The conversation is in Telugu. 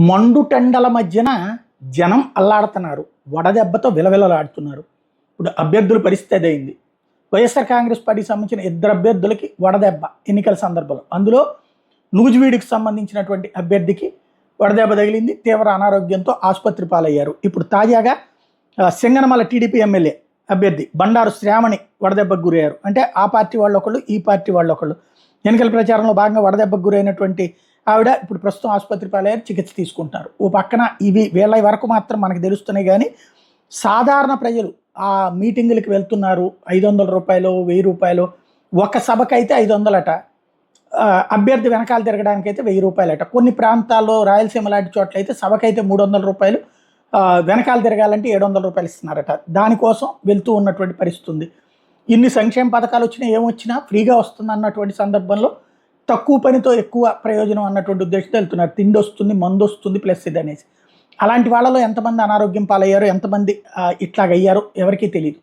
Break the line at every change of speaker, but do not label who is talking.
మండుటెండల మధ్యన జనం అల్లాడుతున్నారు. వడదెబ్బతో విలవిలలాడుతున్నారు. ఇప్పుడు అభ్యర్థుల పరిస్థితి అదైంది. వైఎస్ఆర్ కాంగ్రెస్ పార్టీకి సంబంధించిన ఇద్దరు అభ్యర్థులకి వడదెబ్బ ఎన్నికల సందర్భంలో. అందులో నూజివీడికి సంబంధించినటువంటి అభ్యర్థికి వడదెబ్బ తగిలింది. తీవ్ర అనారోగ్యంతో ఆసుపత్రి పాలయ్యారు. ఇప్పుడు తాజాగా సింగనమల టీడీపీ ఎమ్మెల్యే అభ్యర్థి బండారు శ్రావణి వడదెబ్బకు గురయ్యారు. అంటే ఆ పార్టీ వాళ్ళు ఒకళ్ళు, ఈ పార్టీ వాళ్ళు ఒకళ్ళు. ఎన్నికల ప్రచారంలో భాగంగా వడదెబ్బకు గురైనటువంటి ఆవిడ ఇప్పుడు ప్రస్తుతం ఆసుపత్రి పాలయ్యారు, చికిత్స తీసుకుంటున్నారు. ఓ పక్కన ఇవి వీళ్ళ వరకు మాత్రం మనకు తెలుస్తున్నాయి. కానీ సాధారణ ప్రజలు ఆ మీటింగులకి వెళ్తున్నారు. 500 రూపాయలు, 1000 రూపాయలు, ఒక సభకైతే 500 అభ్యర్థి వెనకాల తిరగడానికి అయితే 1000 రూపాయలట. కొన్ని ప్రాంతాల్లో రాయలసీమ లాంటి చోట్ల అయితే సభకైతే 300 రూపాయలు, వెనకాల తిరగాలంటే 700 రూపాయలు ఇస్తున్నారట. దానికోసం వెళ్తూ ఉన్నటువంటి పరిస్థితి ఉంది. ఇన్ని సంక్షేమ పథకాలు వచ్చినా ఏమొచ్చినా ఫ్రీగా వస్తుంది అన్నటువంటి సందర్భంలో తక్కువ పనితో ఎక్కువ ప్రయోజనం అన్నటువంటి ఉద్దేశంతో వెళ్తున్నారు. తిండి వస్తుంది, మందు వస్తుంది, ప్లస్ ఇది అనేసి. అలాంటి వాళ్ళలో ఎంతమంది అనారోగ్యం పాలయ్యారో, ఎంతమంది ఇట్లాగయ్యారో ఎవరికీ తెలియదు.